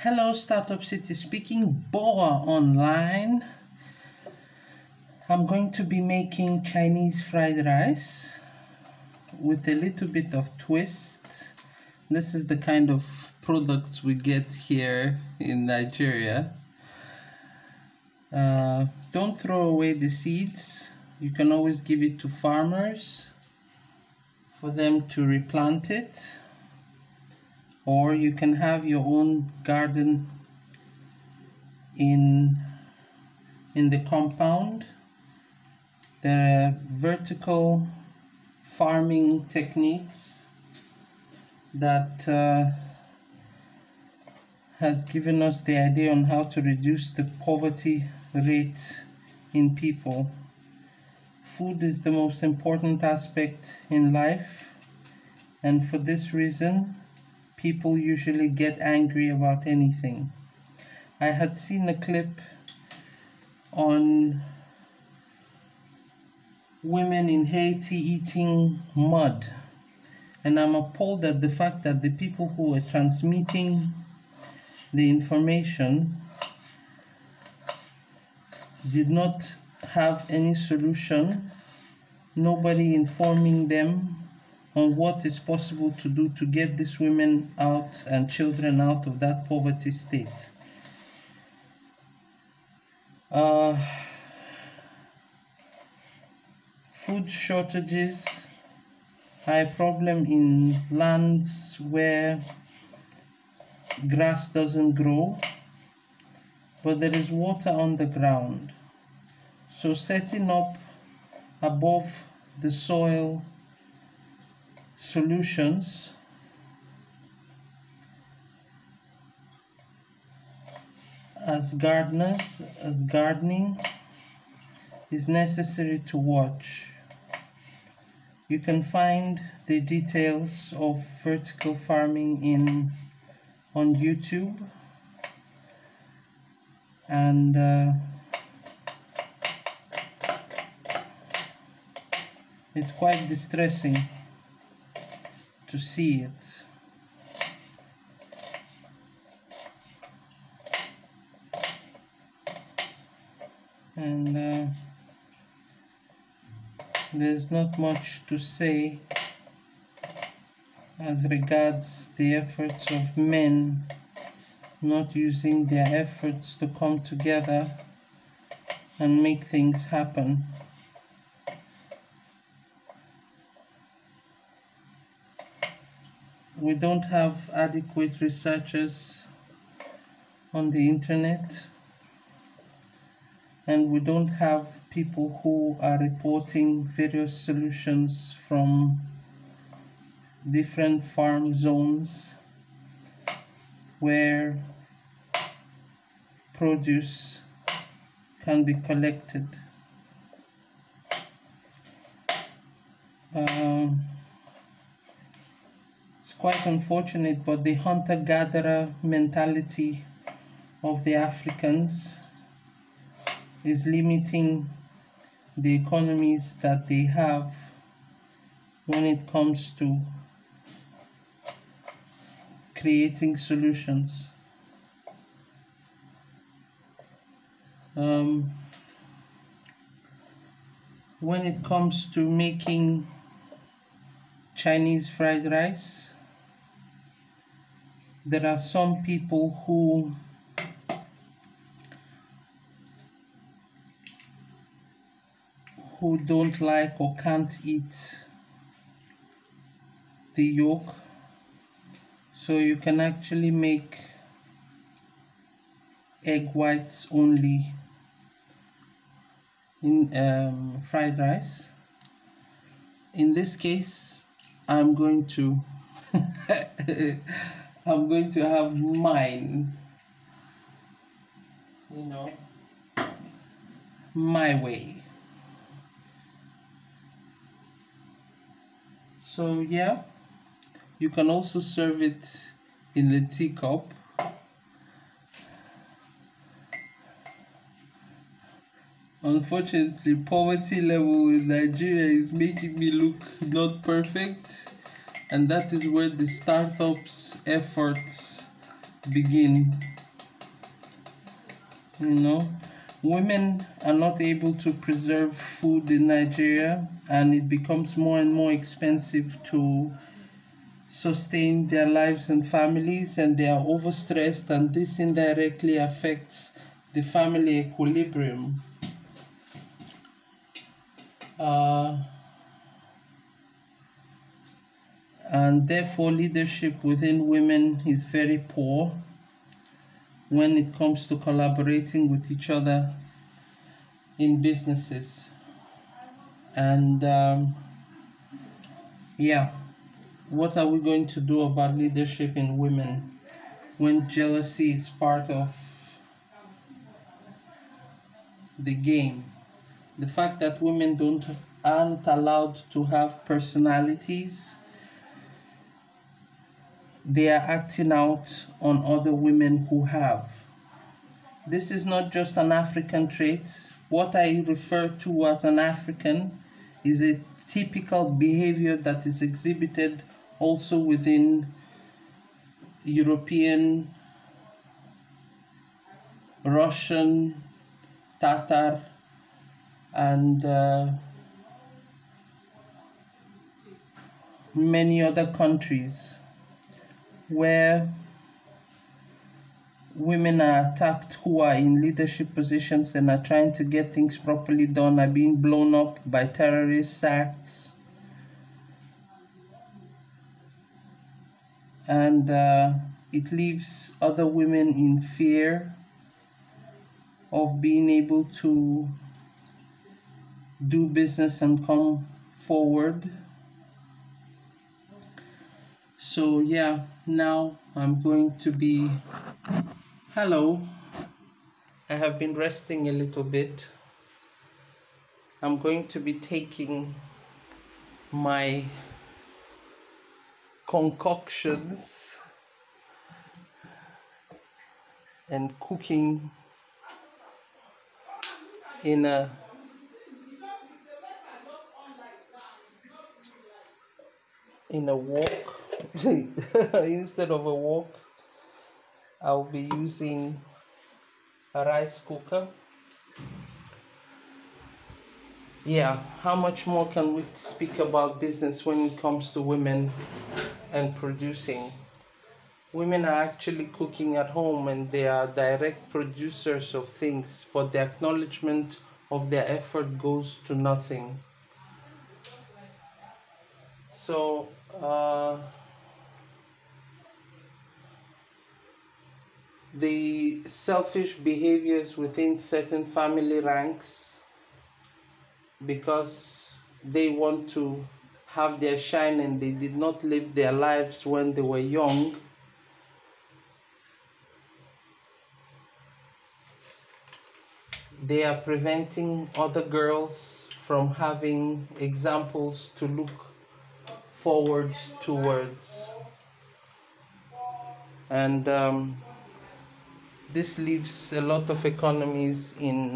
Hello, Startup City speaking, Boa online. I'm going to be making Chinese fried rice with a little bit of twist. This is the kind of products we get here in Nigeria. Don't throw away the seeds. You can always give it to farmers for them to replant it. Or you can have your own garden in the compound. There are vertical farming techniques that has given us the idea on how to reduce the poverty rate in people. Food is the most important aspect in life, and for this reason people usually get angry about anything. I had seen a clip on women in Haiti eating mud, and I'm appalled at the fact that the people who are transmitting the information did not have any solution, nobody informing them on what is possible to do to get these women out and children out of that poverty state. Food shortages are a problem in lands where grass doesn't grow, but there is water on the ground. So setting up above the soil solutions as gardeners, as gardening, is necessary to watch. You can find the details of vertical farming on YouTube, and it's quite distressing to see it. And there's not much to say as regards the efforts of men not using their efforts to come together and make things happen. We don't have adequate researchers on the internet, and we don't have people who are reporting various solutions from different farm zones where produce can be collected. It's quite unfortunate, but the hunter-gatherer mentality of the Africans is limiting the economies that they have when it comes to creating solutions. When it comes to making Chinese fried rice, there are some people who don't like or can't eat the yolk, so you can actually make egg whites only in fried rice. In this case, I'm going to I'm going to have mine, my way. So yeah, you can also serve it in the teacup. Unfortunately, poverty level in Nigeria is making me look not perfect, and that is where the startups efforts begin. You know, women are not able to preserve food in Nigeria, and it becomes more and more expensive to sustain their lives and families, and they are overstressed, and this indirectly affects the family equilibrium. Uh, and therefore, leadership within women is very poor when it comes to collaborating with each other in businesses. And yeah, what are we going to do about leadership in women when jealousy is part of the game? The fact that women aren't allowed to have personalities, they are acting out on other women who have. This is not just an African trait. What I refer to as an African is a typical behavior that is exhibited also within European, Russian, Tatar, and many other countries where women are attacked who are in leadership positions and are trying to get things properly done, are being blown up by terrorist acts. And it leaves other women in fear of being able to do business and come forward. So yeah, now I'm going to be... Hello. I have been resting a little bit. I'm going to be taking my concoctions and cooking in a wok. Instead of a wok, I'll be using a rice cooker. Yeah, how much more can we speak about business when it comes to women and producing? Women are actually cooking at home and they are direct producers of things, but the acknowledgement of their effort goes to nothing. So, the selfish behaviors within certain family ranks, because they want to have their shine and they did not live their lives when they were young, they are preventing other girls from having examples to look forward towards. And this leaves a lot of economies in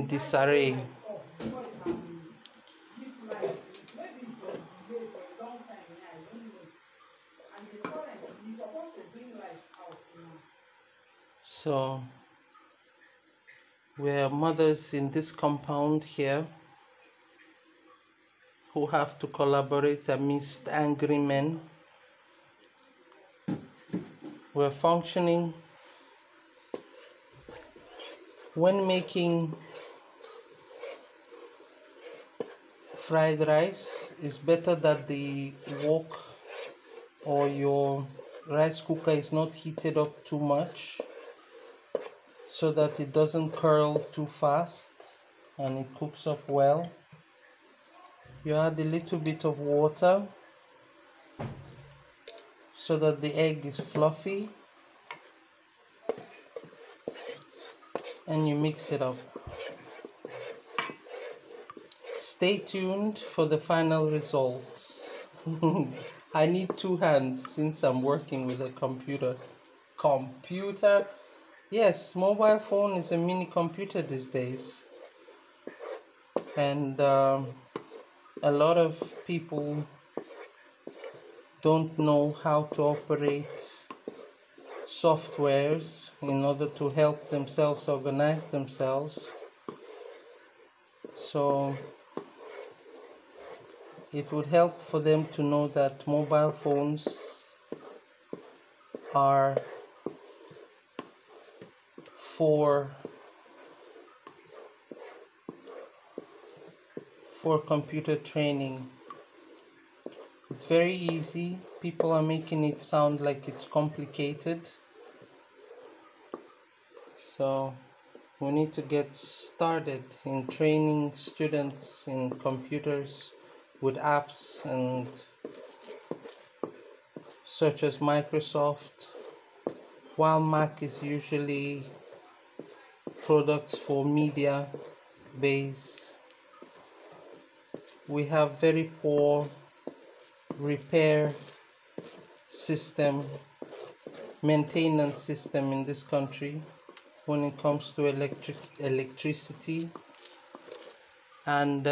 disarray. So we're mothers in this compound here who have to collaborate amidst angry men. We're functioning. When making fried rice, it's better that the wok or your rice cooker is not heated up too much, so that it doesn't curl too fast and it cooks up well. You add a little bit of water so that the egg is fluffy, and you mix it up. Stay tuned for the final results. I need two hands since I'm working with a computer. Yes, mobile phone is a mini computer these days. And a lot of people don't know how to operate softwares in order to help themselves organize themselves. So it would help for them to know that mobile phones are for computer training. It's very easy. People are making it sound like it's complicated. So we need to get started in training students in computers with apps and such as Microsoft. While Mac is usually products for media base, we have very poor repair system, maintenance system in this country when it comes to electricity, and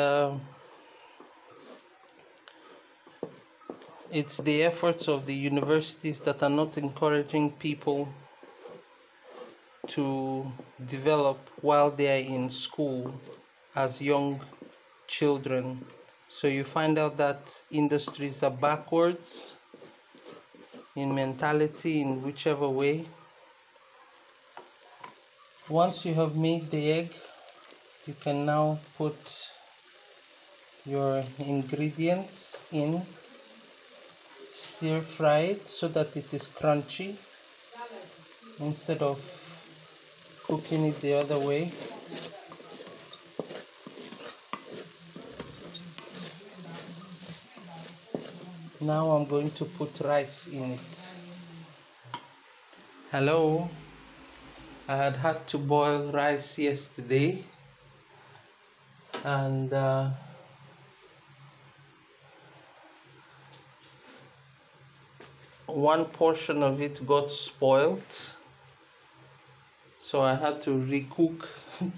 it's the efforts of the universities that are not encouraging people to develop while they are in school as young children. So you find out that industries are backwards in mentality in whichever way. Once you have made the egg, you can now put your ingredients in, stir fry it so that it is crunchy instead of cooking it the other way. Now I'm going to put rice in it. Hello, I had to boil rice yesterday, and one portion of it got spoiled, so I had to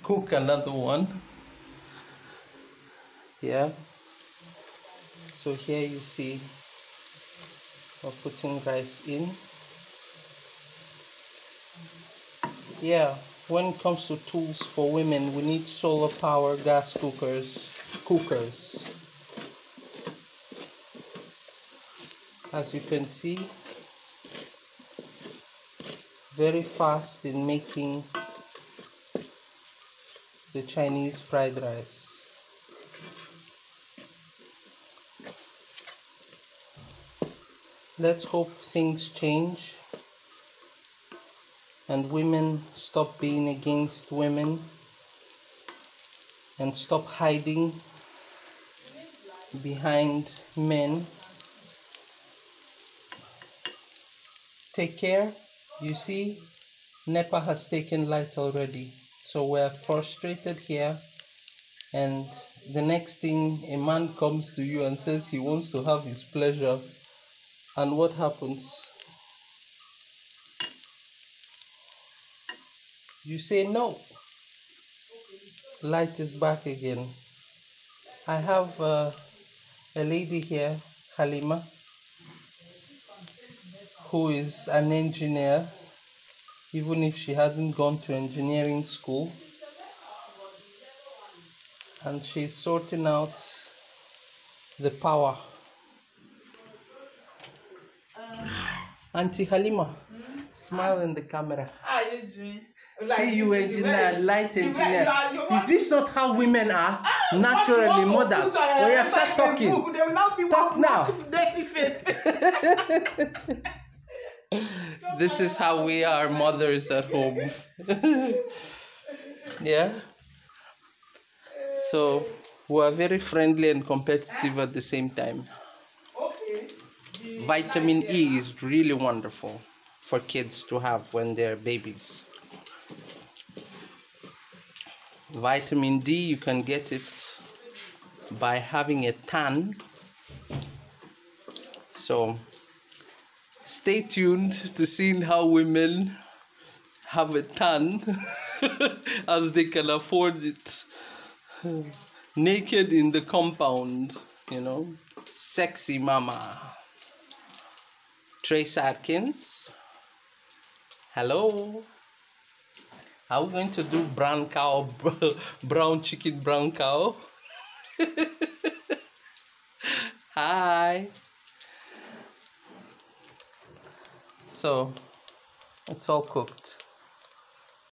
cook another one. Yeah, so here you see we're putting rice in. Yeah, when it comes to tools for women, we need solar power gas cookers. As you can see, very fast in making the Chinese fried rice. Let's hope things change and women stop being against women and stop hiding behind men. Take care. You see, NEPA has taken light already, so we're frustrated here, and the next thing, a man comes to you and says he wants to have his pleasure, and what happens? You say no. Light is back again. I have a lady here, Halima, who is an engineer, even if she hasn't gone to engineering school, and she's sorting out the power. Auntie Halima, smile in the camera. How are you doing? See you, engineer, light engineer. Is this not how women are? Naturally, mothers. Oh yeah, start talking. They will now see Talk now. Dirty face. This is how we are mothers at home. Yeah. So we are very friendly and competitive at the same time. Okay. Vitamin E is really wonderful for kids to have when they're babies. Vitamin D, you can get it by having a tan. So stay tuned to seeing how women have a tan as they can afford it. Naked in the compound, you know. Sexy mama. Trace Atkins. Hello. Are we going to do brown cow, brown chicken, brown cow? Hi. So it's all cooked.